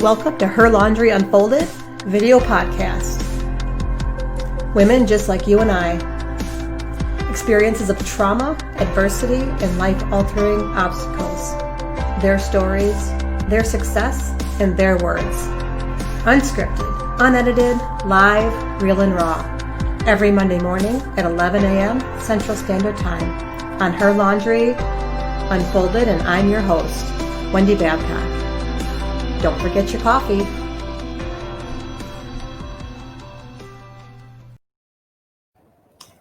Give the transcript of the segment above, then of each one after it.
Welcome to Her Laundry Unfolded video podcast. Women just like you and I, experiences of trauma, adversity, and life-altering obstacles. Their stories, their success, and their words. Unscripted, unedited, live, real and raw. Every Monday morning at 11 a.m. Central Standard Time on Her Laundry Unfolded, and I'm your host, Wendy Babcock. Don't forget your coffee.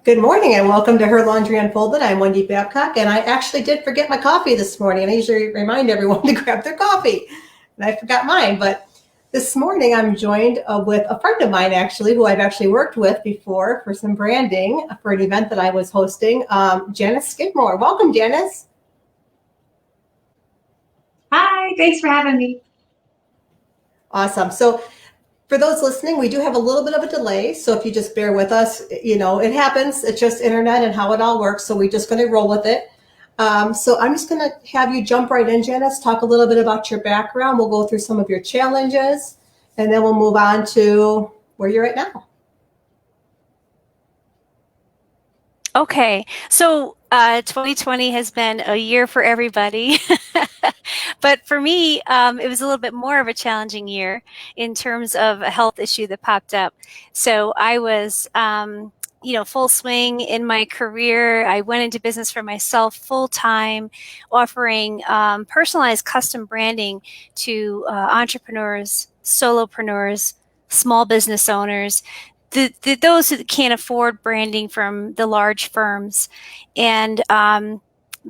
Good morning and welcome to Her Laundry Unfolded. I'm Wendy Babcock, and I actually did forget my coffee this morning. And I usually remind everyone to grab their coffee, and I forgot mine. But this morning I'm joined with a friend of mine, actually, who I've actually worked with before for some branding for an event that I was hosting, Janice Skidmore. Welcome, Janice. Hi, thanks for having me. Awesome. So for those listening, we do have a little bit of a delay. So if you just bear with us, you know, it happens. It's just internet and how it all works. So we're just going to roll with it. So I'm just going to have you jump right in, Janice, talk a little bit about your background. We'll go through some of your challenges, and then we'll move on to where you're at now. Okay, so 2020 has been a year for everybody, but for me, it was a little bit more of a challenging year in terms of a health issue that popped up. So I was, full swing in my career. I went into business for myself full time, offering personalized custom branding to entrepreneurs, solopreneurs, small business owners. Those who can't afford branding from the large firms. And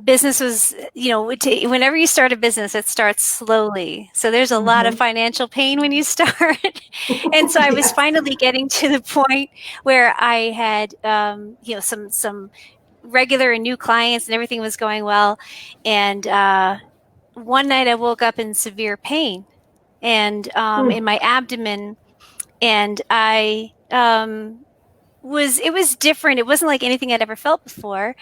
business was, whenever you start a business, it starts slowly. So there's a lot of financial pain when you start. And so I was finally getting to the point where I had, some regular and new clients and everything was going well. And one night I woke up in severe pain and in my abdomen. And it was different. It wasn't like anything I'd ever felt before.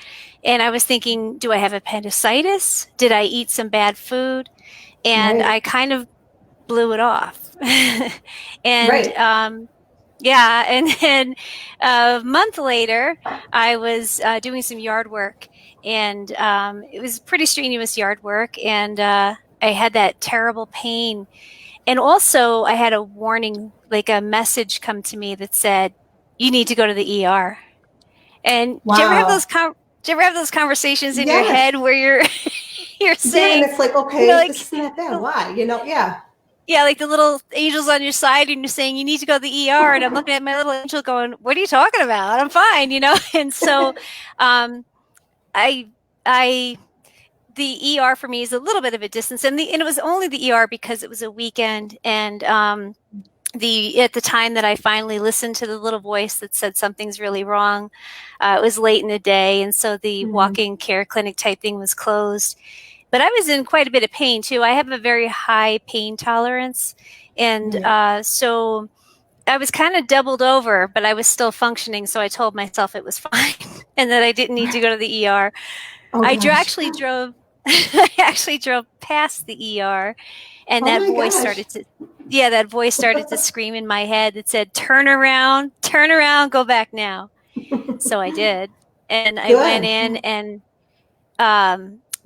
And I was thinking, do I have appendicitis? Did I eat some bad food? And I kind of blew it off. And and then a month later, I was doing some yard work, and it was pretty strenuous yard work. And I had that terrible pain. And also I had a warning, like a message come to me that said, you need to go to the ER. And do you ever have those conversations in your head where you're saying, and it's like, okay, this isn't that bad. Why? Yeah, like the little angels on your side, and you're saying you need to go to the ER. And I'm looking at my little angel going, what are you talking about? I'm fine, And so the ER for me is a little bit of a distance, and it was only the ER because it was a weekend, and at the time that I finally listened to the little voice that said something's really wrong, it was late in the day, and so the walk-in care clinic type thing was closed. But I was in quite a bit of pain too. I have a very high pain tolerance, and so I was kind of doubled over, but I was still functioning. So I told myself it was fine and that I didn't need to go to the ER. I actually drove past the ER, and that voice started to scream in my head that said, turn around, go back now. So I did. And I went in, and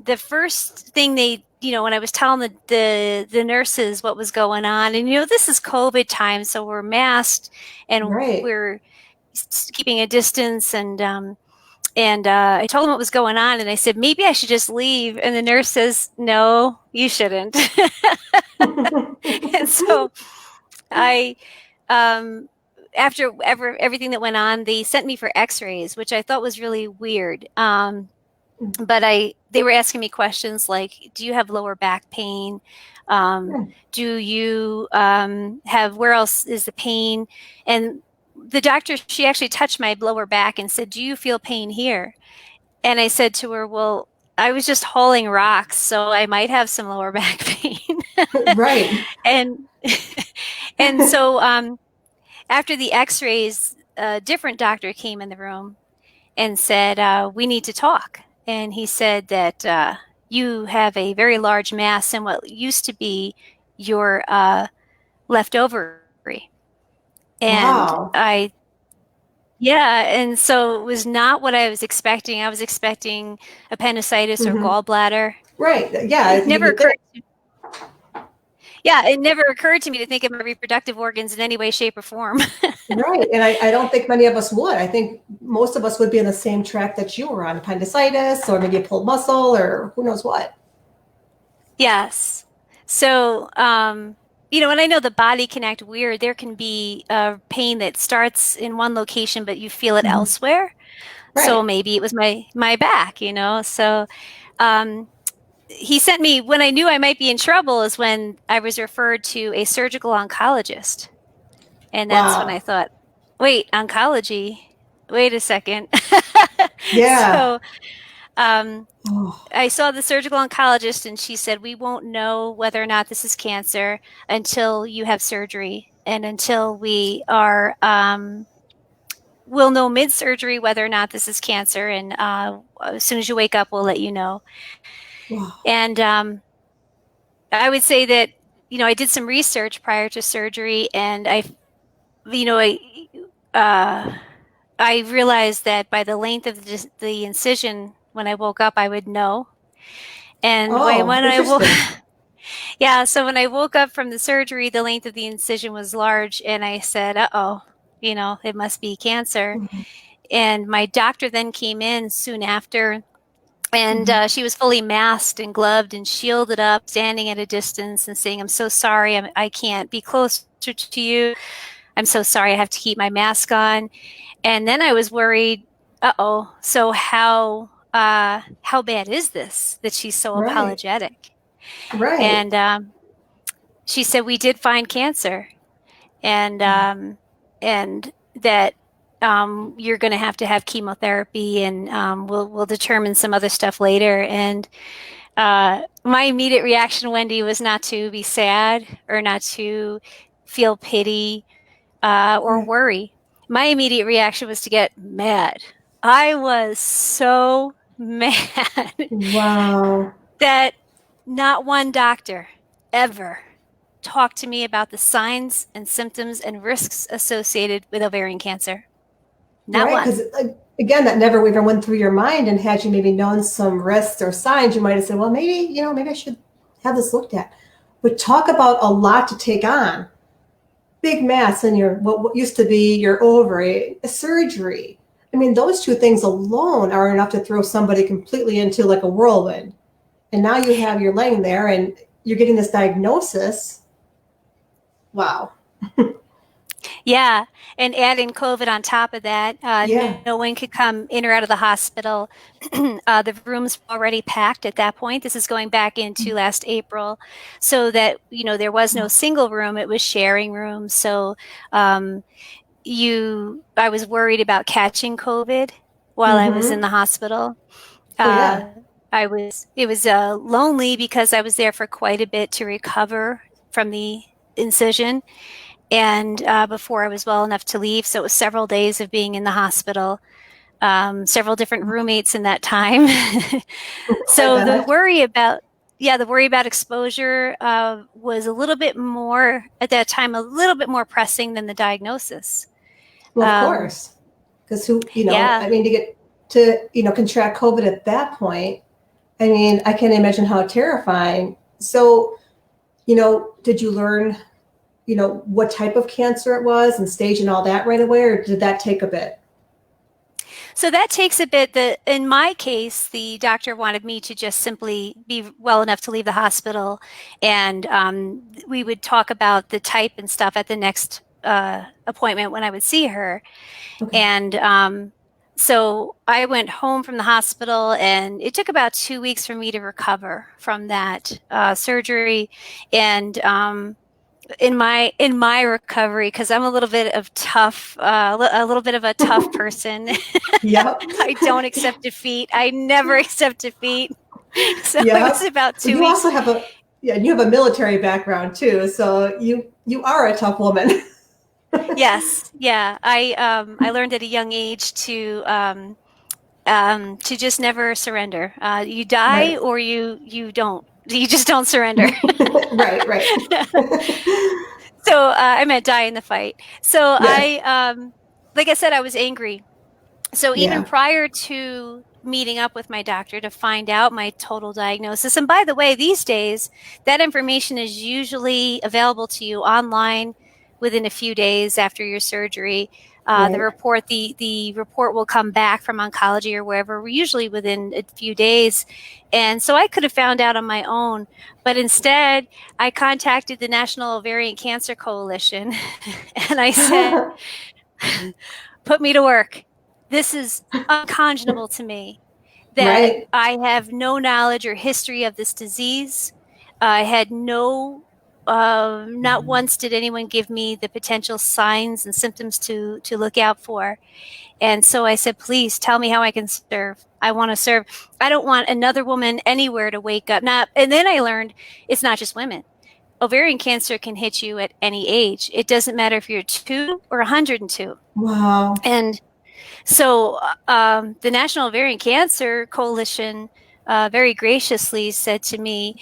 the first thing when I was telling the nurses what was going on, and this is COVID time, so we're masked and we're keeping a distance, and I told them what was going on, and I said, maybe I should just leave. And the nurse says, no, you shouldn't. And so after everything that went on, they sent me for x-rays, which I thought was really weird. But they were asking me questions like, do you have lower back pain? Do you have, where else is the pain? And the doctor, she actually touched my lower back and said, do you feel pain here? And I said to her, well, I was just hauling rocks, so I might have some lower back pain. And so after the x-rays, a different doctor came in the room and said, we need to talk. And he said that you have a very large mass in what used to be your left ovary. And Wow. and so it was not what I was expecting. I was expecting appendicitis or Hmm. gallbladder. Right. Yeah, It you never would think. occurred. Yeah, it never occurred to me to think of my reproductive organs in any way, shape, or form. Right. And I don't think many of us would. I think most of us would be on the same track that you were on, appendicitis or maybe a pulled muscle or who knows what. Yes. So, and I know the body can act weird. There can be pain that starts in one location, but you feel it Hmm. elsewhere. So Right. maybe it was my back. So, um, he sent me when I knew I might be in trouble is when I was referred to a surgical oncologist. And that's when I Wow. thought, wait, oncology? Wait a second. Yeah. So um, Oh. I saw the surgical oncologist, and she said, we won't know whether or not this is cancer until you have surgery and until we'll know mid surgery whether or not this is cancer. And as soon as you wake up, we'll let you know. Wow. And I would say that, I did some research prior to surgery, and you know, I, uh, I realized that by the length of the incision, when I woke up, I would know. And Oh, when I woke, interesting. yeah, so when I woke up from the surgery, the length of the incision was large, and I said, "Uh-oh, it must be cancer." Mhm. And my doctor then came in soon after, and Mhm. she was fully masked and gloved and shielded up, standing at a distance and saying, "I'm so sorry, I can't be closer to you. I'm so sorry, I have to keep my mask on." And then I was worried, uh-oh, so how bad is this that she's so Right. apologetic? Right. And she said we did find cancer, and and that you're going to have chemotherapy, and we'll determine some other stuff later. And my immediate reaction, Wendy, was not to be sad or not to feel pity or Right. worry. My immediate reaction was to get mad. I was so mad Wow. that not one doctor ever talked to me about the signs and symptoms and risks associated with ovarian cancer. Not Right. one. Because again, that never even went through your mind. And had you maybe known some risks or signs, you might have said, well, maybe I should have this looked at. But talk about a lot to take on. Big mass in your what used to be your ovary, a surgery. I mean, those two things alone are enough to throw somebody completely into like a whirlwind. And now you're laying there and you're getting this diagnosis. Wow. Yeah, and adding COVID on top of that, Yeah. no one could come in or out of the hospital. The rooms were already packed at that point. This is going back into last April, so that there was no single room; it was sharing rooms. So um, I was worried about catching COVID while I was in Mm-hmm. the hospital. Oh yeah. Uh, it was lonely because I was there for quite a bit to recover from the incision, and before I was well enough to leave. So it was several days of being in the hospital, several different roommates in that time. I So bet. the worry about exposure was a little bit more at that time, a little bit more pressing than the diagnosis. Well, of Um, course. Because yeah. I mean, to get to, contract COVID at that point, I mean, I can't imagine how terrifying. So, did you learn, what type of cancer it was and stage and all that right away, or did that take a bit? So that takes a bit. In my case, the doctor wanted me to just simply be well enough to leave the hospital, and we would talk about the type and stuff at the next appointment when I would see her. Okay. And so I went home from the hospital, and it took about 2 weeks for me to recover from that surgery. And in my recovery, because I'm a little bit of tough, a little bit of a tough person. Yep. I don't accept defeat. I never accept defeat. So it was Yep. about Well, two you weeks. also have a military background too, so you are a tough woman. Yes, yeah. I learned at a young age to just never surrender. You die Right. or you don't. You just don't surrender. Right, right. So I meant die in the fight. So Yes. like I said, I was angry. So even Yeah. prior to meeting up with my doctor to find out my total diagnosis, and by the way, these days, that information is usually available to you online within a few days after your surgery. The Right. report, the report will come back from oncology or wherever, usually within a few days. And so I could have found out on my own, but instead I contacted the National Ovarian Cancer Coalition and I said, put me to work. This is unconscionable to me that Right. I have no knowledge or history of this disease. I had not once did anyone give me the potential signs and symptoms to look out for. And so I said, please tell me how I can serve. I want to serve. I don't want another woman anywhere to wake up. And then I learned it's not just women. Ovarian cancer can hit you at any age. It doesn't matter if you're 2 or 102. Wow. And so the National Ovarian Cancer Coalition very graciously said to me,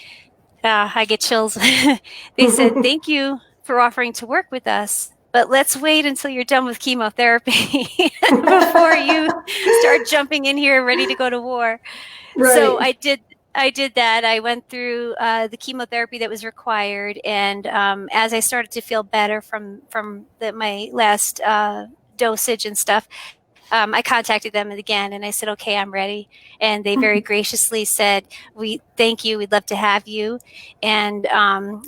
I get chills. They said, thank you for offering to work with us, but let's wait until you're done with chemotherapy before you start jumping in here ready to go to war. So Right. I did that. I went through the chemotherapy that was required, and as I started to feel better from my last dosage and stuff, I contacted them again and I said, okay, I'm ready. And they very graciously said, we thank you. We'd love to have you. And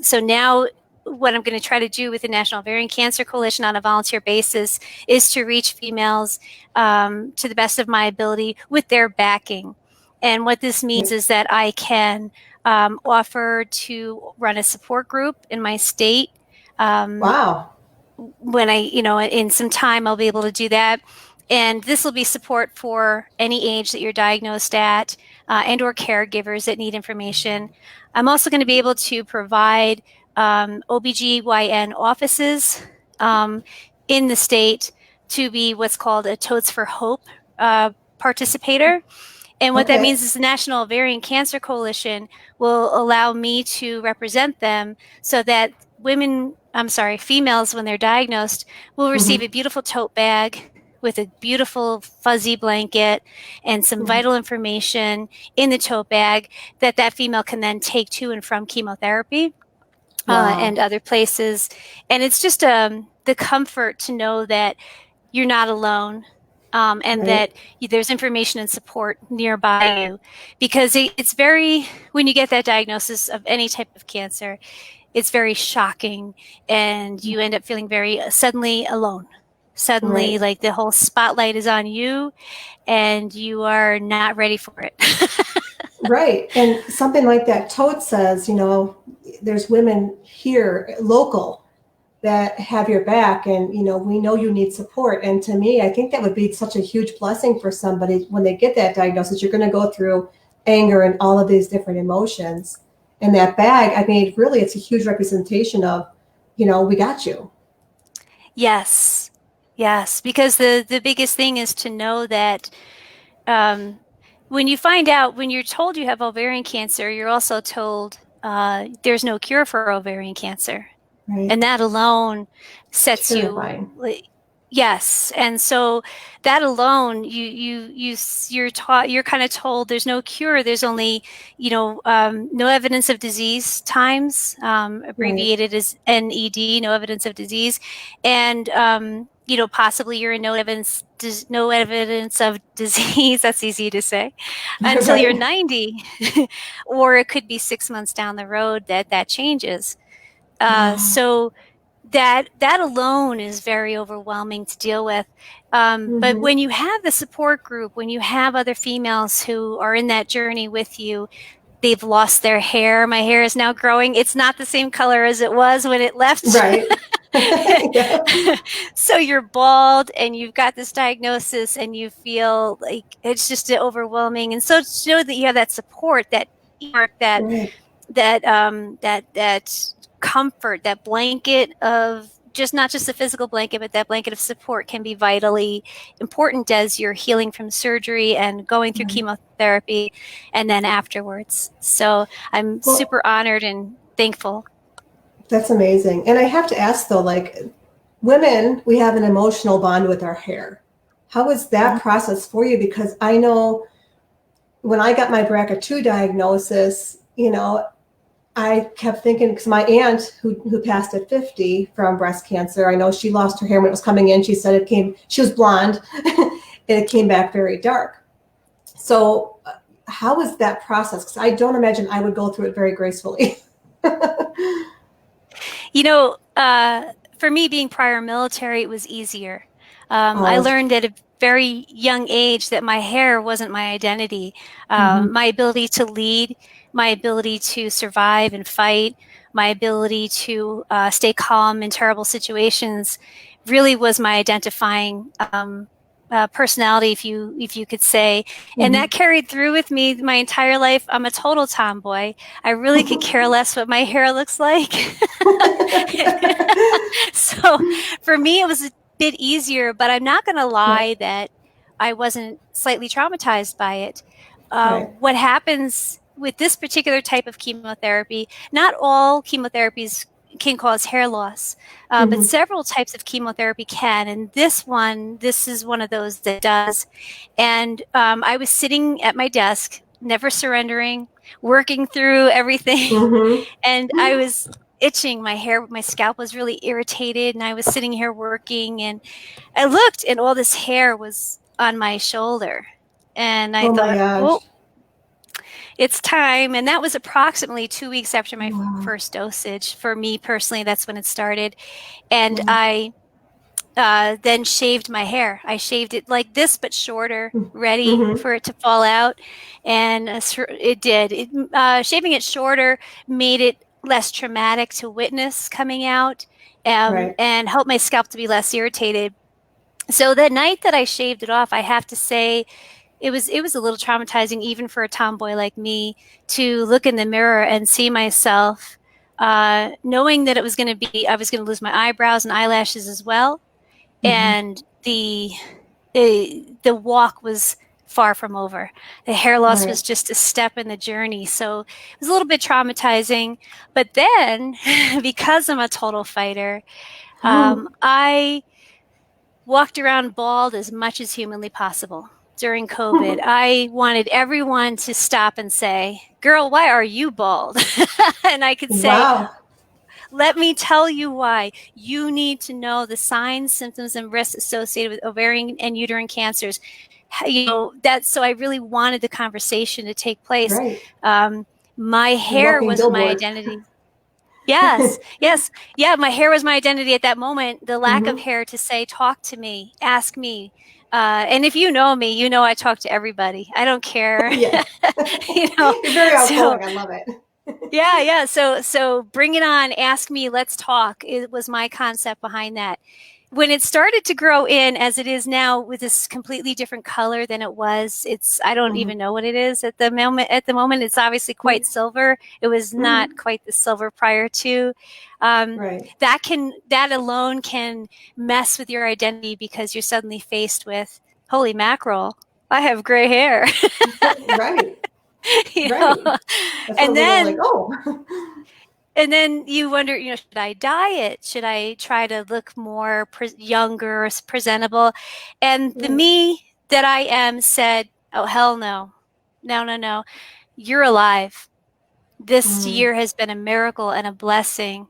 so now what I'm going to try to do with the National Ovarian Cancer Coalition on a volunteer basis is to reach females to the best of my ability with their backing. And what this means is that I can offer to run a support group in my state. Wow. When in some time, I'll be able to do that. And this will be support for any age that you're diagnosed at and or caregivers that need information. I'm also going to be able to provide OBGYN offices in the state to be what's called a Totes for Hope participator. And what that means is the National Ovarian Cancer Coalition will allow me to represent them so that females, when they're diagnosed, will receive a beautiful tote bag with a beautiful fuzzy blanket and some vital information in the tote bag that female can then take to and from chemotherapy and other places. And it's just the comfort to know that you're not alone. And that there's information and support nearby you, because it's when you get that diagnosis of any type of cancer, it's very shocking, and you end up feeling very suddenly alone. Suddenly, like the whole spotlight is on you, and you are not ready for it. Right. And something like that tote says, there's women here, local, that have your back, and we know you need support. And to me, I think that would be such a huge blessing for somebody when they get that diagnosis. You're going to go through anger and all of these different emotions, and that bag, I mean, really, it's a huge representation of, we got you. Yes, because the biggest thing is to know that when you're told you have ovarian cancer, you're also told there's no cure for ovarian cancer. Right. And that alone sets Terrifying. you. Yes. And so that alone, you're taught, you're kind of told there's no cure. There's only, no evidence of disease times, abbreviated as NED, no evidence of disease. And, possibly you're in no evidence of disease. That's easy to say until you're 90, or it could be 6 months down the road that changes. So that alone is very overwhelming to deal with. But when you have the support group, when you have other females who are in that journey with you, they've lost their hair. My hair is now growing. It's not the same color as it was when it left. Right. So you're bald and you've got this diagnosis and you feel like it's just overwhelming. And so to know that you have that support, that comfort, that blanket of not just the physical blanket, but that blanket of support can be vitally important as you're healing from surgery and going through chemotherapy and then afterwards. So I'm super honored and thankful. That's amazing. And I have to ask though, like women, we have an emotional bond with our hair. How was that process for you? Because I know when I got my BRCA2 diagnosis, I kept thinking, because my aunt who passed at 50 from breast cancer, I know she lost her hair when it was coming in. She said she was blonde and it came back very dark. So how was that process? Because I don't imagine I would go through it very gracefully. For me, being prior military, it was easier. I Oh. learned at a very young age that my hair wasn't my identity. My ability to lead, my ability to survive and fight, my ability to stay calm in terrible situations really was my identifying personality, if you could say. And that carried through with me my entire life. I'm a total tomboy. I really could care less what my hair looks like. So for me, it was a bit easier, but I'm not going to lie that I wasn't slightly traumatized by it. Right. What happens with this particular type of chemotherapy, not all chemotherapies can cause hair loss, but several types of chemotherapy can. And this is one of those that does. And I was sitting at my desk, never surrendering, working through everything. And I was itching. My scalp was really irritated, and I was sitting here working, and I looked, and all this hair was on my shoulder. And I thought, oh, it's time. And that was approximately 2 weeks after my first dosage. For me personally, that's when it started. And I then shaved my hair. I shaved it like this, but shorter, ready for it to fall out. And it did. Shaving it shorter made it less traumatic to witness coming out, and helped my scalp to be less irritated. So the night that I shaved it off, I have to say, it was a little traumatizing, even for a tomboy like me, to look in the mirror and see myself, knowing that I was going to lose my eyebrows and eyelashes as well. And the walk was far from over. The hair loss was just a step in the journey. So it was a little bit traumatizing. But then, because I'm a total fighter, I walked around bald as much as humanly possible during COVID. I wanted everyone to stop and say, "Girl, why are you bald?" And I could say, let me tell you why. You need to know the signs, symptoms, and risks associated with ovarian and uterine cancers. So I really wanted the conversation to take place. My hair was my identity. Yes. Yeah, my hair was my identity at that moment. The lack of hair to say, talk to me, ask me. And if you know me, you know I talk to everybody. I don't care. You're very outgoing. I love it. Yeah. So bring it on. Ask me. Let's talk. It was my concept behind that. When it started to grow in, as it is now, with this completely different color than it was, I don't even know what it is at the moment. At the moment, it's obviously quite silver. It was not quite the silver prior to. That alone can mess with your identity, because you're suddenly faced with, holy mackerel, I have gray hair. And then, like, oh. And then you wonder, should I dye it? Should I try to look more younger, presentable? And the me that I am said, oh, hell no. No. You're alive. This year has been a miracle and a blessing.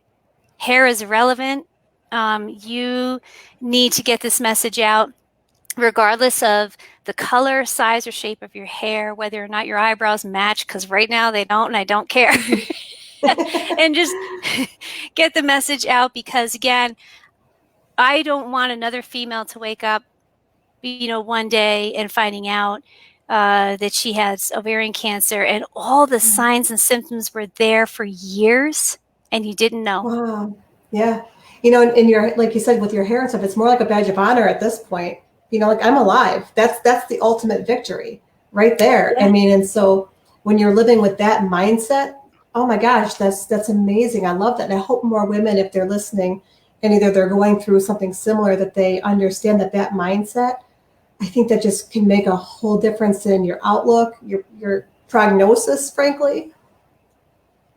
Hair is relevant. You need to get this message out, regardless of the color, size, or shape of your hair, whether or not your eyebrows match, because right now they don't, and I don't care. And just get the message out, because again, I don't want another female to wake up, one day and finding out that she has ovarian cancer, and all the signs and symptoms were there for years and you didn't know. Wow. Yeah. In your, like you said, with your hair and stuff, it's more like a badge of honor at this point. Like, I'm alive. That's the ultimate victory right there. Yeah. I mean, and so when you're living with that mindset, oh my gosh, that's amazing. I love that. And I hope more women, if they're listening and either they're going through something similar, that they understand that mindset, I think that just can make a whole difference in your outlook, your prognosis, frankly.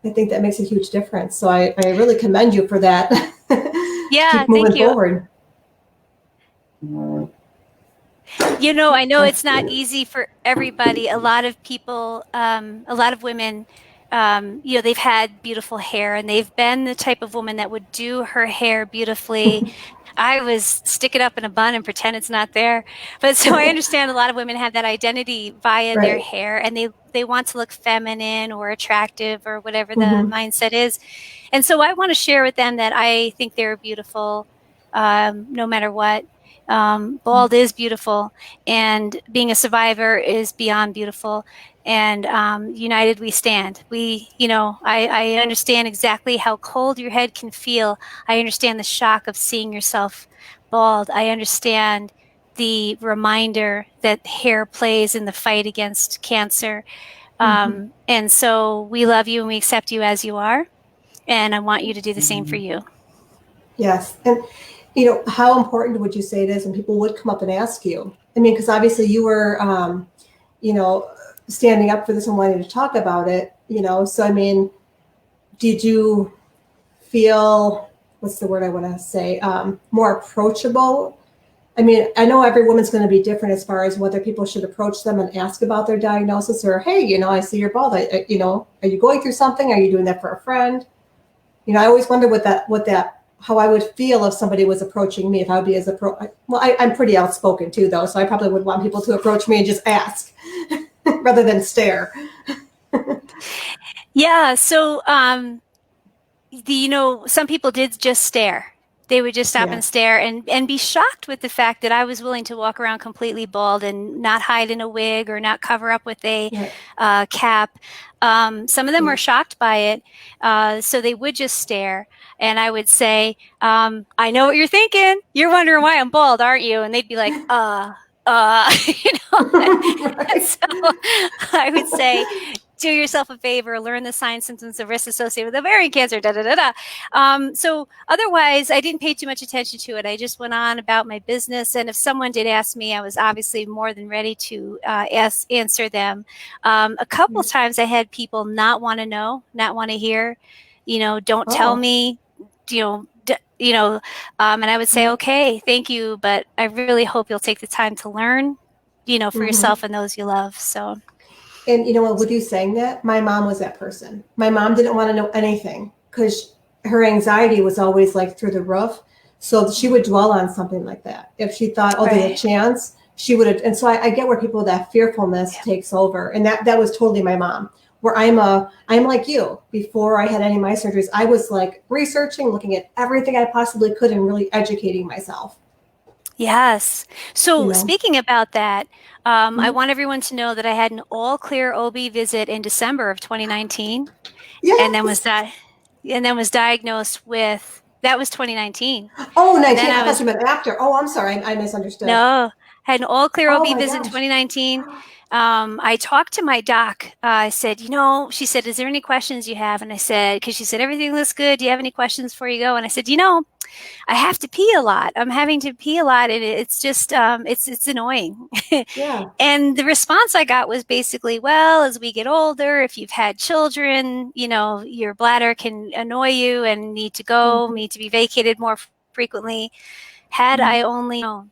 I think that makes a huge difference. So I really commend you for that. Yeah, Keep moving thank you. forward. I know it's not easy for everybody. A lot of people, a lot of women, they've had beautiful hair and they've been the type of woman that would do her hair beautifully. I was stick it up in a bun and pretend it's not there. But so I understand a lot of women have that identity via their Right. hair and they want to look feminine or attractive or whatever the Mm-hmm. mindset is. And so I want to share with them that I think they're beautiful, no matter what. Bald is beautiful, and being a survivor is beyond beautiful. And united we stand. I understand exactly how cold your head can feel. I understand the shock of seeing yourself bald. I understand the reminder that hair plays in the fight against cancer. Mm-hmm. And so we love you and we accept you as you are. And I want you to do the same for you. Yes. And, how important would you say it is when people would come up and ask you? I mean, because obviously you were, you know, standing up for this and wanting to talk about it, so I mean, did you feel, what's the word I want to say, more approachable? I mean, I know every woman's going to be different as far as whether people should approach them and ask about their diagnosis or, hey, I see you're bald. Are you going through something? Are you doing that for a friend? I always wonder how I would feel if somebody was approaching me, if I would be I'm pretty outspoken too, though, so I probably would want people to approach me and just ask rather than stare. Yeah. So, some people did just stare. They would just stop Yeah. and stare and be shocked with the fact that I was willing to walk around completely bald and not hide in a wig or not cover up with a Right. cap. Some of them were Right. shocked by it. So they would just stare. And I would say, I know what you're thinking. You're wondering why I'm bald, aren't you? And they'd be like, you know. Right. So I would say, do yourself a favor, learn the signs, symptoms of risk associated with ovarian cancer, da da da da. So otherwise, I didn't pay too much attention to it. I just went on about my business. And if someone did ask me, I was obviously more than ready to answer them. A couple Yeah. times I had people not want to know, not want to hear, don't tell Oh. me, and I would say, Right. okay, thank you, but I really hope you'll take the time to learn, for Mm-hmm. yourself and those you love. So. And with you saying that, my mom was that person. My mom didn't want to know anything because her anxiety was always like through the roof. So she would dwell on something like that. If she thought, oh, there's a Right. chance, she would have. And so I get where people, that fearfulness takes over. And that was totally my mom, where I'm like you. Before I had any of my surgeries, I was like researching, looking at everything I possibly could and really educating myself. Yes. So You speaking about that, I know? want everyone to know that I had an all clear OB visit in December of 2019, and then was Yes. that, and then was diagnosed with that was 2019. Oh, Then 19. I I thought was you meant after. Oh, I'm sorry. I misunderstood. No, had an all clear Oh OB my visit in gosh. 2019. I talked to my doc. I said, she said, is there any questions you have? And I said, because she said, everything looks good. Do you have any questions before you go? And I said, I have to pee a lot. I'm having to pee a lot, and it's just it's annoying. Yeah. And the response I got was basically, well, as we get older, if you've had children, your bladder can annoy you and Mm-hmm. need to be vacated more frequently. Had I only known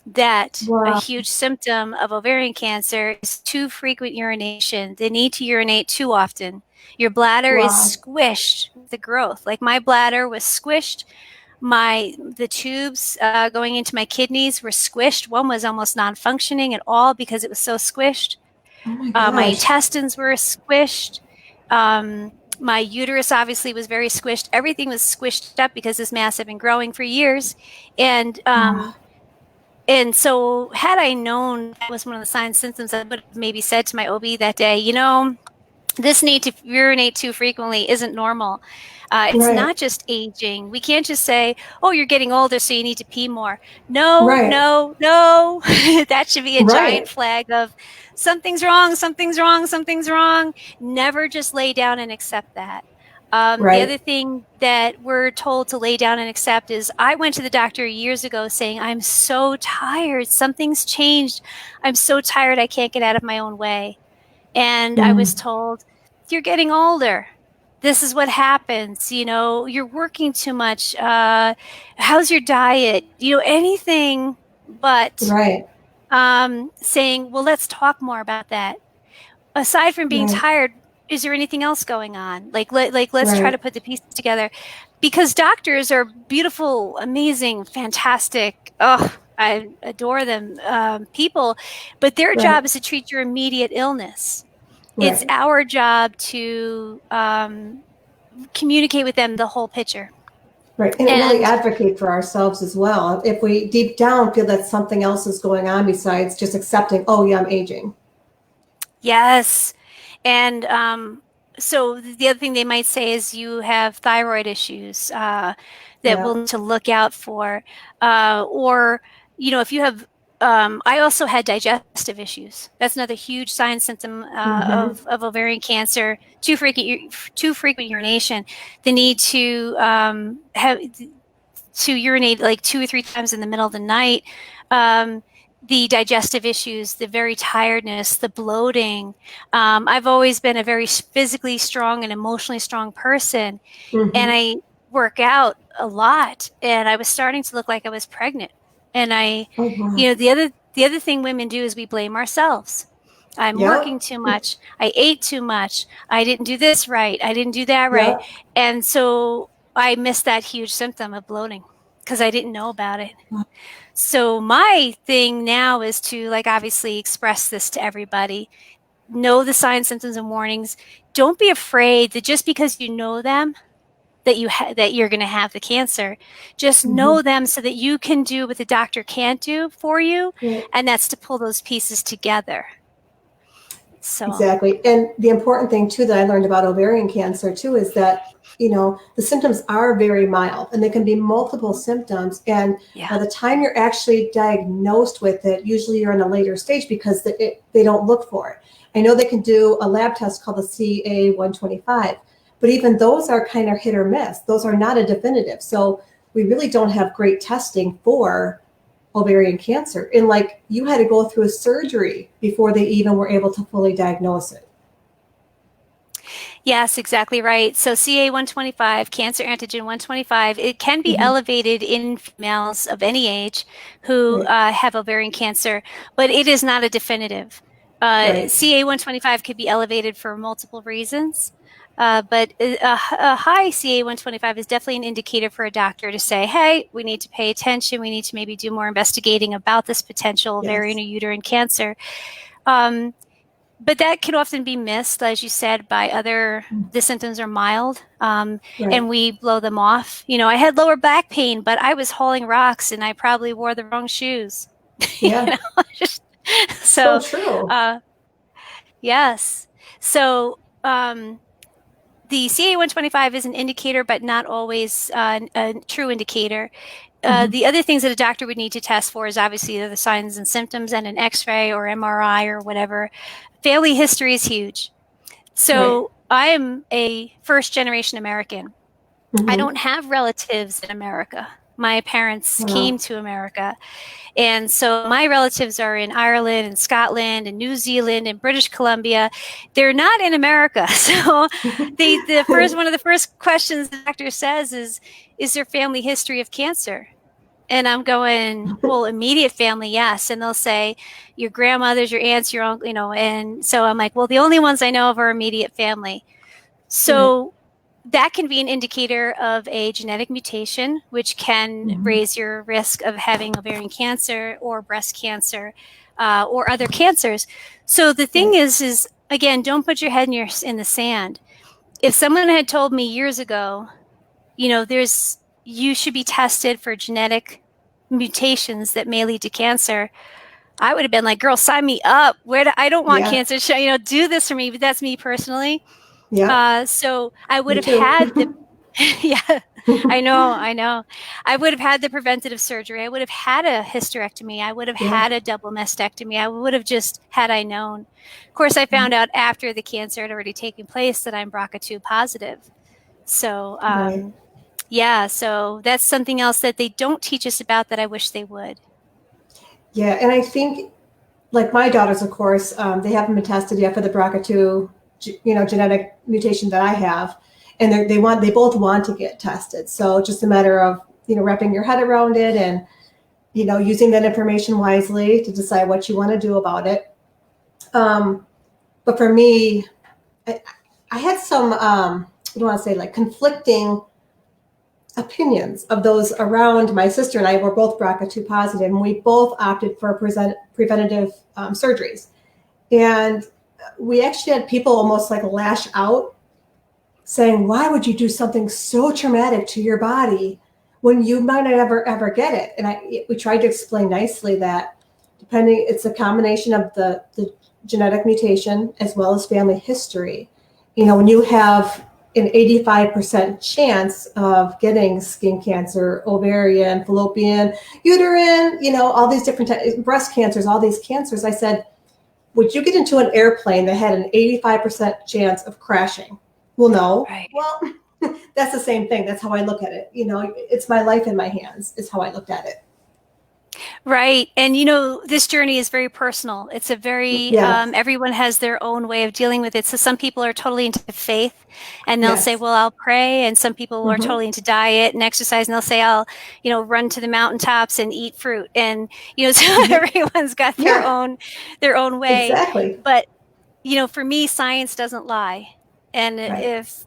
that a Wow. huge symptom of ovarian cancer is too frequent urination, the need to urinate too often. Your bladder is Wow. squished with the growth. Like my bladder was squished, the tubes going into my kidneys were squished. One was almost non-functioning at all because it was so squished. Oh my My gosh. intestines were squished. My uterus obviously was very squished. Everything was squished up because this mass had been growing for years. And Oh, and so had I known that was one of the signs symptoms, I would have maybe said to my OB that day, this need to urinate too frequently isn't normal. It's right. not just aging. We can't just say, oh, you're getting older, so you need to pee more. No, Right. no, no. That should be a giant Right. flag of something's wrong, something's wrong, something's wrong. Never just lay down and accept that. The Right. other thing that we're told to lay down and accept is I went to the doctor years ago saying, I'm so tired. Something's changed. I'm so tired. I can't get out of my own way. And I was Mm. told, you're getting older. this is what happens. You're working too much. How's your diet? Anything but Right. saying, well, let's talk more about that. Aside from being Right. tired, is there anything else going on? Let's try to Right. put the pieces together, because doctors are beautiful, amazing, fantastic. Oh, I adore them, people, but their Right. job is to treat your immediate illness. It's Right. our job to communicate with them the whole picture. Right. And really And advocate for ourselves as well. If we deep down feel that something else is going on besides just accepting, oh, yeah, I'm aging. yes, and so the other thing they might say is you have thyroid issues that Yeah. we'll need to look out for, or if you have. I also had digestive issues. That's another huge sign symptom Mm-hmm. of ovarian cancer. Too frequent urination. The need to urinate like 2 or 3 times in the middle of the night. The digestive issues, the very tiredness, the bloating. I've always been a very physically strong and emotionally strong person, and Mm-hmm. I work out a lot, and I was starting to look like I was pregnant. And Oh, wow. the other thing women do is we blame ourselves. I'm working Yep. too much. I ate too much. I didn't do this right. I didn't do that right. Yep. And so I missed that huge symptom of bloating because I didn't know about it. So my thing now is to, like, obviously express this to everybody. Know the signs, symptoms, and warnings. Don't be afraid that just because you know them, that you're going to have the cancer. Just Mm-hmm. know them so that you can do what the doctor can't do for you, Right. and that's to pull those pieces together. So, Exactly. And the important thing too that I learned about ovarian cancer too is that, the symptoms are very mild and they can be multiple symptoms. And by yeah. the time you're actually diagnosed with it, usually you're in a later stage because they don't look for it. I know they can do a lab test called the CA-125, but even those are kind of hit or miss. Those are not a definitive. So we really don't have great testing for ovarian cancer. And like you had to go through a surgery before they even were able to fully diagnose it. Yes, exactly right. So CA-125, cancer antigen 125, it can be Mm-hmm. elevated in females of any age who Right. have ovarian cancer, but it is not a definitive. Right. CA-125 could be elevated for multiple reasons, but a high CA-125 is definitely an indicator for a doctor to say, hey, we need to pay attention. We need to maybe do more investigating about this potential ovarian Yes. or uterine cancer. Um, but that can often be missed, as you said, by the symptoms are mild, Right. and we blow them off. I had lower back pain, but I was hauling rocks and I probably wore the wrong shoes. you Yeah. know, just, So so, true. uh, yes. So, the CA-125 is an indicator, but not always a true indicator. Mm-hmm. The other things that a doctor would need to test for is obviously the signs and symptoms and an X-ray or MRI or whatever. Family history is huge. Right. So I am a first generation American. I Mm-hmm. don't have relatives in America. My parents came Wow. to America. And so my relatives are in Ireland and Scotland and New Zealand and British Columbia. They're not in America. So one of the first questions the doctor says is there family history of cancer? And I'm going, well, immediate family, yes. And they'll say, your grandmothers, your aunts, your uncle, and so I'm like, well, the only ones I know of are immediate family. Right. So that can be an indicator of a genetic mutation, which can Mm-hmm. raise your risk of having ovarian cancer or breast cancer or other cancers. So the thing Right. is again, don't put your head in the sand. If someone had told me years ago, you should be tested for genetic mutations that may lead to cancer, I would have been like, girl, sign me up. I don't want Yeah. cancer. Do this for me. But that's me personally. Yeah. So I would Me have too. had the, yeah, I know. I would have had the preventative surgery. I would have had a hysterectomy. I would have Yeah. had a double mastectomy. I would have just had I known. Of course, I found Right. out after the cancer had already taken place that I'm BRCA2 positive. So, Right. yeah, so that's something else that they don't teach us about that I wish they would. Yeah. And I think, like my daughters, of course, they haven't been tested yet for the BRCA2, genetic mutation that I have. and they both want to get tested. So just a matter of, wrapping your head around it and, using that information wisely to decide what you want to do about it. But for me, I had some, I don't want to say like conflicting opinions of those around. My sister and I were both BRCA2 positive, and we both opted for preventative surgeries. And we actually had people almost like lash out saying, why would you do something so traumatic to your body when you might not ever get it? And we tried to explain nicely that it's a combination of the genetic mutation as well as family history. When you have an 85% chance of getting skin cancer, ovarian, fallopian, uterine, all these different breast cancers, all these cancers, I said, would you get into an airplane that had an 85% chance of crashing? Well, no. Right. Well, that's the same thing. That's how I look at it. It's my life in my hands is how I looked at it. Right. And, this journey is very personal. It's a very, everyone has their own way of dealing with it. So some people are totally into faith and they'll say, well, I'll pray. And some people are totally into diet and exercise, and they'll say, I'll, run to the mountaintops and eat fruit. And, so everyone's got their own way. Exactly. But, for me, science doesn't lie. And if,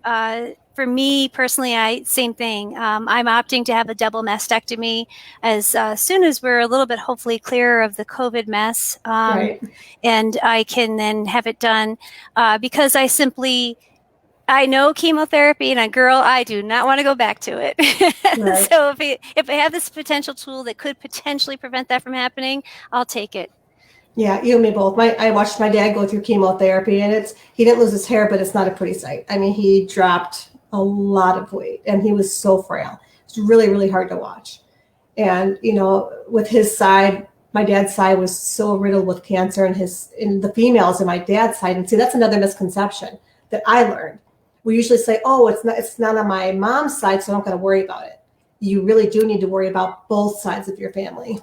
for me personally, same thing. I'm opting to have a double mastectomy as soon as we're a little bit hopefully clear of the COVID mess. And I can then have it done because I know chemotherapy, and I do not want to go back to it. Right. So if I have this potential tool that could potentially prevent that from happening, I'll take it. Yeah, you and me both. I watched my dad go through chemotherapy, and he didn't lose his hair, but it's not a pretty sight. I mean, he dropped a lot of weight, and he was so frail. It's really, really hard to watch. And, with his side, my dad's side was so riddled with cancer, and the females in my dad's side. And see, that's another misconception that I learned. We usually say, oh, it's not on my mom's side, so I don't got to worry about it. You really do need to worry about both sides of your family.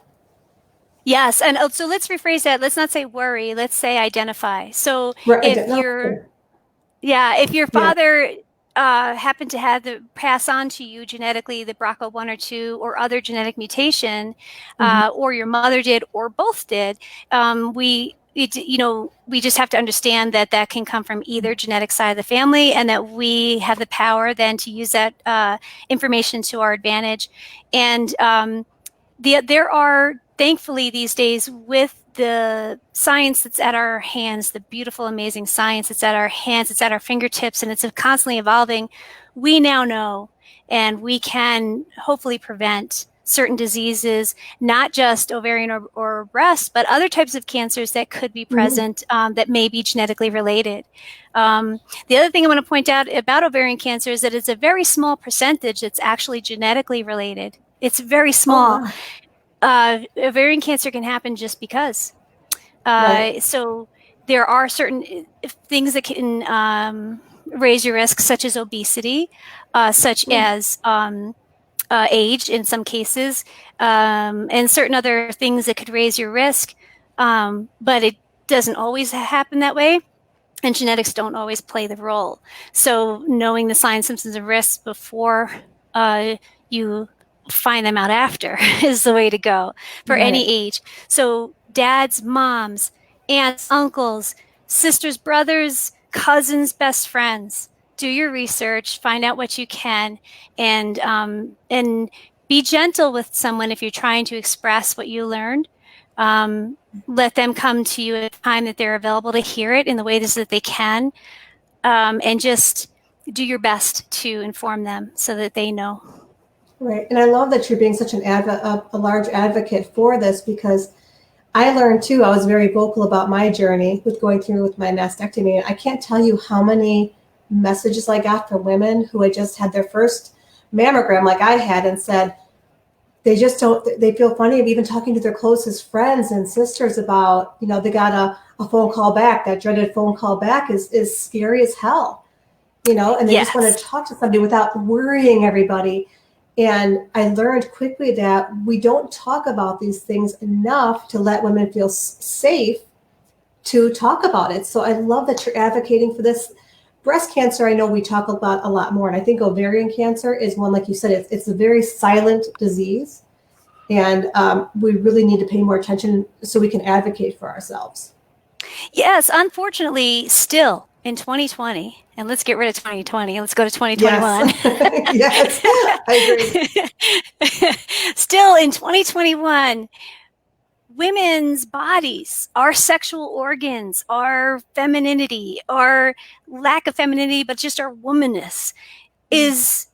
Yes. And so let's rephrase that. Let's not say worry. Let's say identify. So if your father happened to pass on to you genetically the BRCA1 or 2 or other genetic mutation, or your mother did, or both did, we just have to understand that can come from either genetic side of the family, and that we have the power then to use that information to our advantage. And there are, thankfully these days, with the science that's at our hands, the beautiful, amazing science that's at our hands, it's at our fingertips, and it's constantly evolving, we now know, and we can hopefully prevent certain diseases, not just ovarian or breast, but other types of cancers that could be present that may be genetically related. The other thing I want to point out about ovarian cancer is that it's a very small percentage that's actually genetically related. It's very small. Oh, wow. Ovarian cancer can happen just because. So there are certain things that can raise your risk, such as obesity, such as age in some cases, and certain other things that could raise your risk. But it doesn't always happen that way, and genetics don't always play the role. So knowing the signs, symptoms, and risks before you find them out after is the way to go for any age. So dads, moms, aunts, uncles, sisters, brothers, cousins, best friends, do your research, find out what you can, and be gentle with someone if you're trying to express what you learned. Let them come to you at a time that they're available to hear it in the ways that they can, and just do your best to inform them so that they know. Right. And I love that you're being such a large advocate for this, because I learned too, I was very vocal about my journey with going through with my mastectomy. And I can't tell you how many messages I got from women who had just had their first mammogram like I had, and said they feel funny of even talking to their closest friends and sisters about, they got a phone call back. That dreaded phone call back is scary as hell, and they just want to talk to somebody without worrying everybody. And I learned quickly that we don't talk about these things enough to let women feel safe to talk about it. So I love that you're advocating for this. breast cancer, I know we talk about a lot more, and I think ovarian cancer is one, like you said, it's a very silent disease, and we really need to pay more attention so we can advocate for ourselves. Yes, unfortunately, still in 2020, and let's get rid of 2020, let's go to 2021. Yes, I agree. Still in 2021, women's bodies, our sexual organs, our femininity, our lack of femininity, but just our womanness is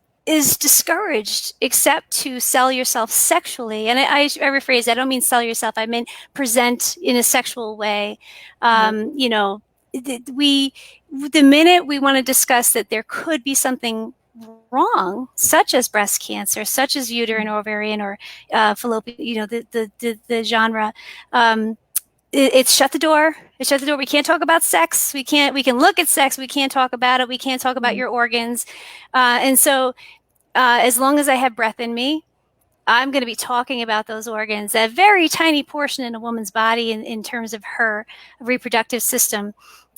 discouraged, except to sell yourself sexually. And I rephrase, I don't mean sell yourself, I mean present in a sexual way. You know, the minute we want to discuss that there could be something wrong, such as breast cancer, such as uterine, ovarian, or fallopian, you know, the genre, it's shut the door. It's shut the door. We can't talk about sex. We can look at sex. We can't talk about it. We can't talk about your organs. And so as long as I have breath in me, I'm going to be talking about those organs. A very tiny portion in a woman's body in terms of her reproductive system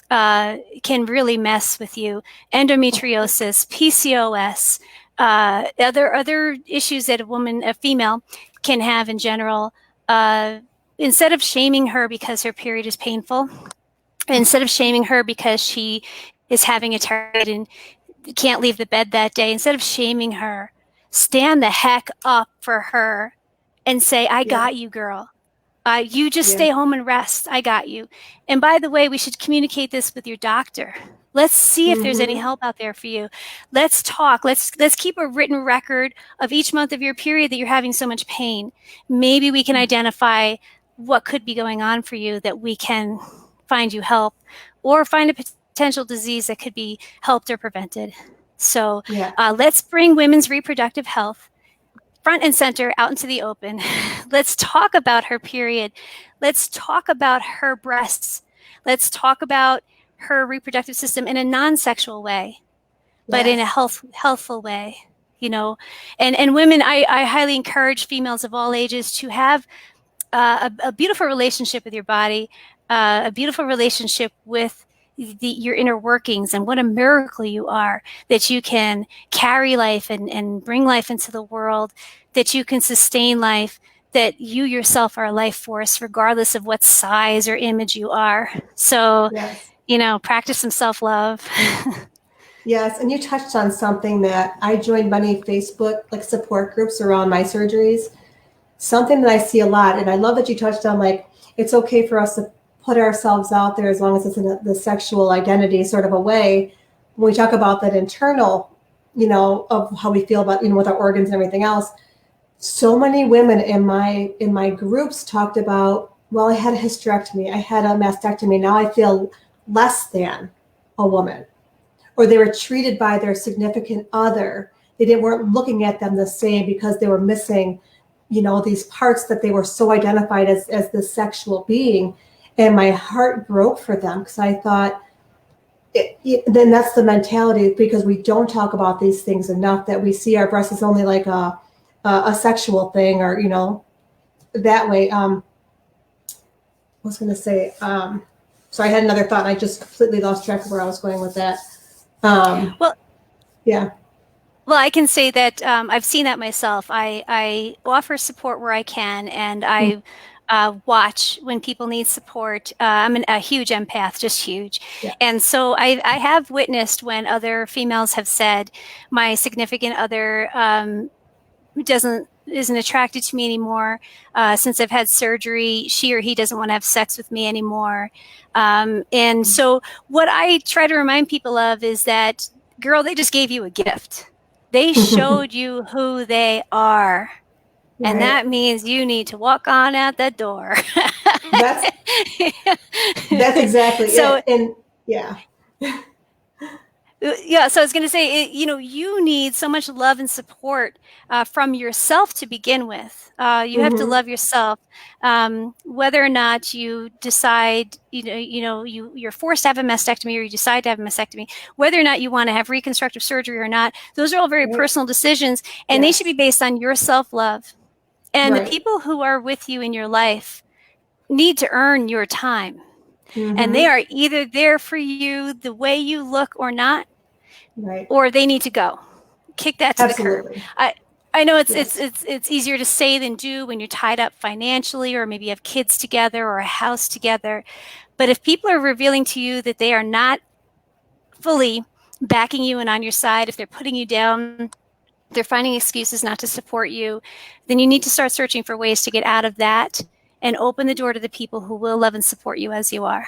can really mess with you. Endometriosis, PCOS, other issues that a female can have in general. Instead of shaming her because her period is painful, instead of shaming her because she is having a thyroid and can't leave the bed that day, instead of shaming her, stand the heck up for her and say, I got you, girl. You just stay home and rest. I got you. And by the way, we should communicate this with your doctor. Let's see if there's any help out there for you. Let's talk. Let's keep a written record of each month of your period that you're having so much pain. Maybe we can identify what could be going on for you, that we can find you help, or find a potential disease that could be helped or prevented. So let's bring women's reproductive health front and center, out into the open. Let's talk about her period. Let's talk about her breasts. Let's talk about her reproductive system in a non-sexual way, but in a healthful way, you know. And women, I highly encourage females of all ages to have a beautiful relationship with your body, a beautiful relationship with your inner workings, and what a miracle you are, that you can carry life and bring life into the world, that you can sustain life, that you yourself are a life force, regardless of what size or image you are. So, you know, practice some self-love. Yes, and you touched on something that I joined many Facebook like support groups around my surgeries. Something that I see a lot, and I love that you touched on, like, it's okay for us to put ourselves out there as long as it's in the sexual identity sort of a way. When we talk about that internal, you know, of how we feel about, you know, with our organs and everything else, so many women in my groups talked about, well, I had a hysterectomy, I had a mastectomy, now I feel less than a woman. Or they were treated by their significant other. Weren't looking at them the same because they were missing, you know, these parts that they were so identified as the sexual being. And my heart broke for them, because I thought, then that's the mentality, because we don't talk about these things enough, that we see our breasts as only like a sexual thing, or, you know, that way. I was going to say, so I had another thought and I just completely lost track of where I was going with that. Well, I can say that I've seen that myself. I offer support where I can, and I watch when people need support. I'm a huge empath, just huge. And so I have witnessed when other females have said, my significant other isn't attracted to me anymore. Since I've had surgery, she or he doesn't want to have sex with me anymore. And so what I try to remind people of is that, girl, they just gave you a gift. They showed you who they are. And that means you need to walk on out that door. That's exactly it. And so I was going to say, you know, you need so much love and support from yourself to begin with. You have to love yourself. Whether or not you decide, you're forced to have a mastectomy, or you decide to have a mastectomy, whether or not you want to have reconstructive surgery or not, those are all very personal decisions, and they should be based on your self-love. And the people who are with you in your life need to earn your time. And they are either there for you the way you look or not, Right. or they need to go. Kick that to Absolutely. the curb. I know Yes. it's easier to say than do when you're tied up financially, or maybe you have kids together or a house together. But if people are revealing to you that they are not fully backing you and on your side, if they're putting you down, they're finding excuses not to support you, then you need to start searching for ways to get out of that and open the door to the people who will love and support you as you are.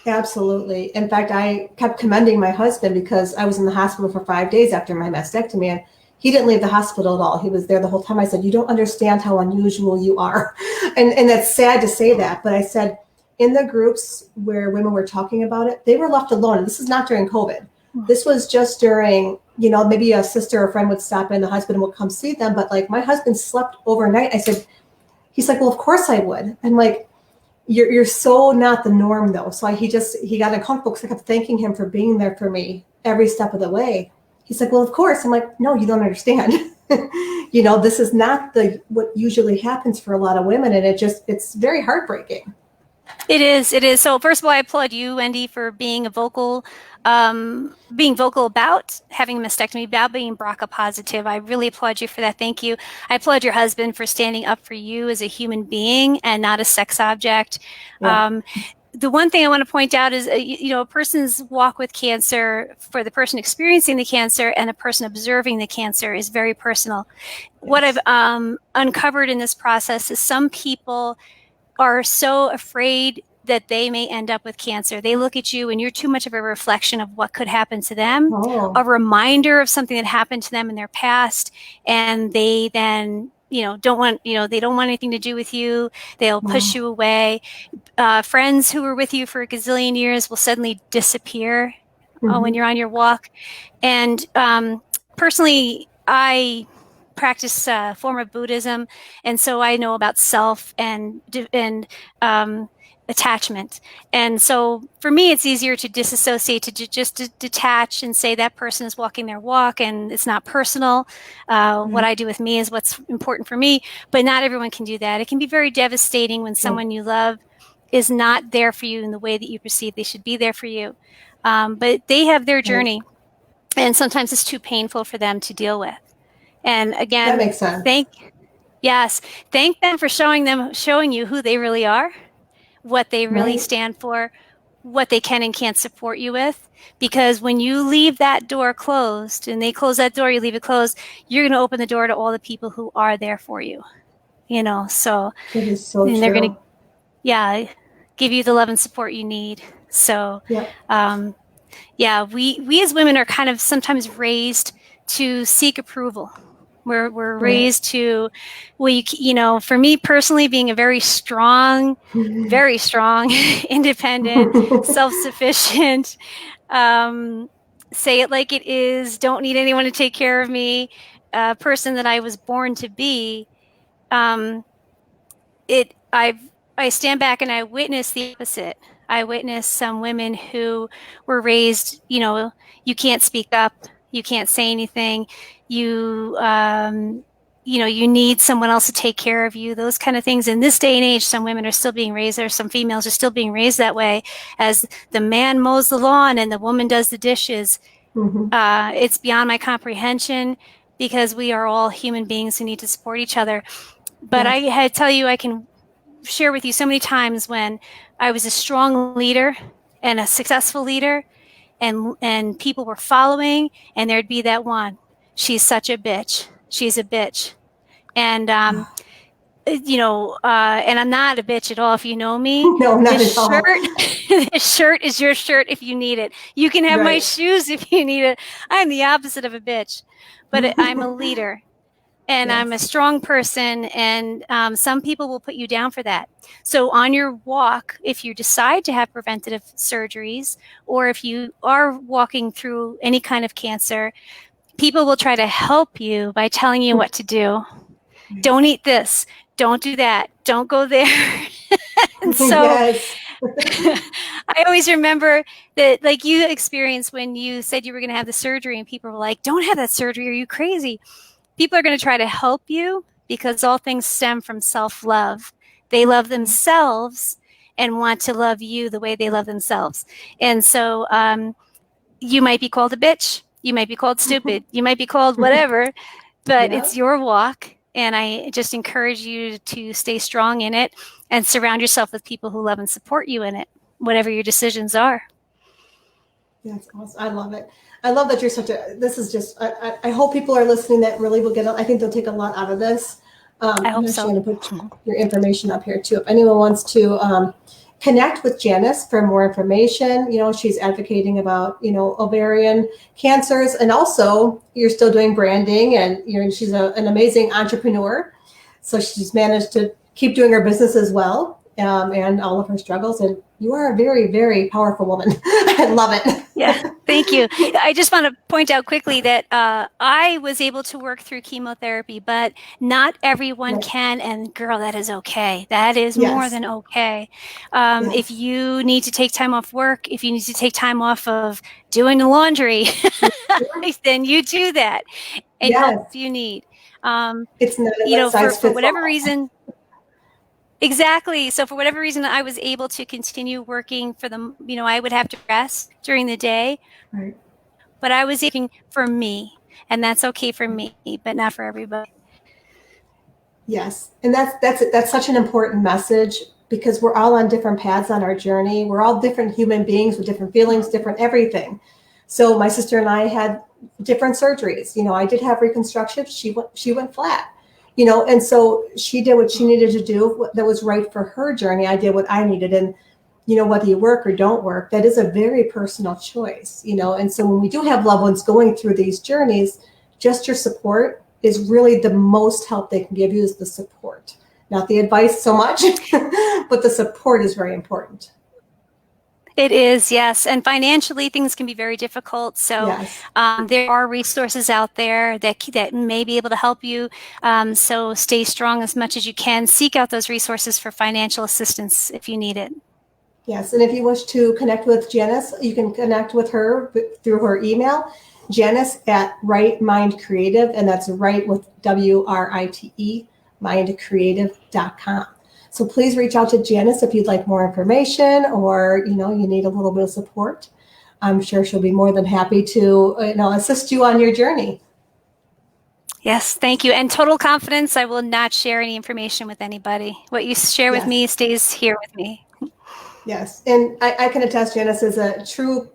Absolutely. In fact, I kept commending my husband because I was in the hospital for 5 days after my mastectomy, and he didn't leave the hospital at all. He was there the whole time. I said, "You don't understand how unusual you are." And that's sad to say that, but I said, in the groups where women were talking about it, they were left alone. And this is not during COVID. This was just during, maybe a sister or friend would stop in, the husband would come see them. But like, my husband slept overnight. He's like, "Well, of course I would." I'm like, you're so not the norm though. So he got uncomfortable because I kept thanking him for being there for me every step of the way. He's like, "Well, of course." I'm like, "No, you don't understand." This is not what usually happens for a lot of women. And it's very heartbreaking. It is. So first of all, I applaud you, Wendy, for being vocal about having a mastectomy, about being BRCA positive. I really applaud you for that. Thank you. I applaud your husband for standing up for you as a human being and not a sex object. Yeah. The one thing I want to point out is, a person's walk with cancer, for the person experiencing the cancer and a person observing the cancer, is very personal. Yes. What I've uncovered in this process is some people are so afraid that they may end up with cancer. They look at you and you're too much of a reflection of what could happen to them, a reminder of something that happened to them in their past. And they then, don't want anything to do with you. They'll push you away. Friends who were with you for a gazillion years will suddenly disappear when you're on your walk. And personally, I practice a form of Buddhism, and so I know about self and attachment. And so for me, it's easier to disassociate, to just detach and say that person is walking their walk and it's not personal. What I do with me is what's important for me, but not everyone can do that. It can be very devastating when someone you love is not there for you in the way that you perceive they should be there for you. But they have their journey, and sometimes it's too painful for them to deal with. And again, that makes sense. Thank them for showing you who they really are, what they really stand for, what they can and can't support you with. Because when you leave that door closed and they close that door, you leave it closed, you're going to open the door to all the people who are there for you. So it is so and true. They're going to, give you the love and support you need. So, we as women are kind of sometimes raised to seek approval. We're raised to, for me personally, being a very strong, independent, self-sufficient, say it like it is, don't need anyone to take care of me, person that I was born to be. I stand back and I witness the opposite. I witness some women who were raised, you can't speak up, you can't say anything, you need someone else to take care of you, those kind of things. In this day and age, some women are still being raised, or some females are still being raised that way, as the man mows the lawn and the woman does the dishes. It's beyond my comprehension, because we are all human beings who need to support each other. But I tell you, I can share with you so many times when I was a strong leader and a successful leader, and people were following, and there'd be that one, she's such a bitch, she's a bitch. And and I'm not a bitch at all if you know me. No, not at all. This shirt is your shirt if you need it. You can have my shoes if you need it. I'm the opposite of a bitch, but I'm a leader. And I'm a strong person, and some people will put you down for that. So on your walk, if you decide to have preventative surgeries, or if you are walking through any kind of cancer, people will try to help you by telling you what to do. Don't eat this. Don't do that. Don't go there. And so I always remember that, like you experienced when you said you were going to have the surgery, and people were like, "Don't have that surgery. Are you crazy?" People are going to try to help you, because all things stem from self-love. They love themselves, and want to love you the way they love themselves. And so you might be called a bitch, you might be called stupid, you might be called whatever, but Yeah. it's your walk. And I just encourage you to stay strong in it and surround yourself with people who love and support you in it, whatever your decisions are. That's awesome. I love it. I love that you're such a, this is just, I hope people are listening that really will get, I think they'll take a lot out of this. I hope I'm so. actually going to put your information up here too. If anyone wants to connect with Janice for more information, she's advocating about, ovarian cancers, and also you're still doing branding, and she's an amazing entrepreneur. So she's managed to keep doing her business as well, and all of her struggles. And you are a very, very powerful woman. I love it. Yeah, thank you. I just want to point out quickly that I was able to work through chemotherapy, but not everyone can. And girl, that is okay. That is more than okay. If you need to take time off work, if you need to take time off of doing the laundry, then you do that and help if you need. It's not for whatever reason. Exactly. So for whatever reason, I was able to continue working for them. I would have to rest during the day, but I was working for me, and that's okay for me, but not for everybody. Yes. And that's such an important message, because we're all on different paths on our journey. We're all different human beings with different feelings, different everything. So my sister and I had different surgeries. I did have reconstruction. She went flat. And so she did what she needed to do that was right for her journey. I did what I needed. And, whether you work or don't work, that is a very personal choice, and so when we do have loved ones going through these journeys, just your support is really the most help they can give you, is the support, not the advice so much, but the support is very important. It is, yes. And financially, things can be very difficult. So there are resources out there that may be able to help you. So stay strong as much as you can. Seek out those resources for financial assistance if you need it. Yes. And if you wish to connect with Janice, you can connect with her through her email, Janice at Right Mind Creative. And that's right with WRITE, mindcreative.com. So please reach out to Janice if you'd like more information, or, you need a little bit of support. I'm sure she'll be more than happy to, assist you on your journey. Yes, thank you. And total confidence, I will not share any information with anybody. What you share with me stays here with me. Yes. And I can attest, Janice is a true,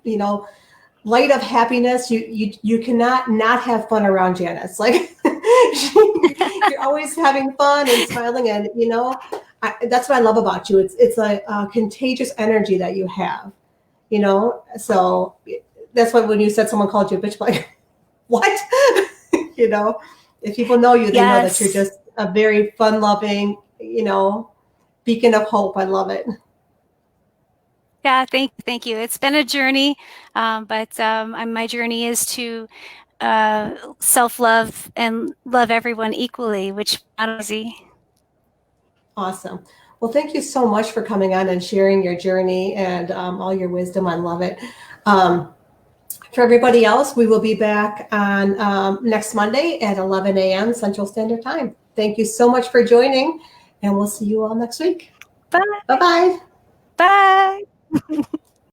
light of happiness. You cannot not have fun around Janice. Like you're always having fun and smiling, and that's what I love about you. It's a contagious energy that you have, so that's why when you said someone called you a bitch, I'm like, what? If people know you, they know that you're just a very fun loving, beacon of hope. I love it. Yeah, thank you. It's been a journey, but my journey is to self-love and love everyone equally, which is not easy. Awesome. Well, thank you so much for coming on and sharing your journey and all your wisdom. I love it. For everybody else, we will be back on next Monday at 11 a.m. Central Standard Time. Thank you so much for joining, and we'll see you all next week. Bye. Bye-bye. Bye.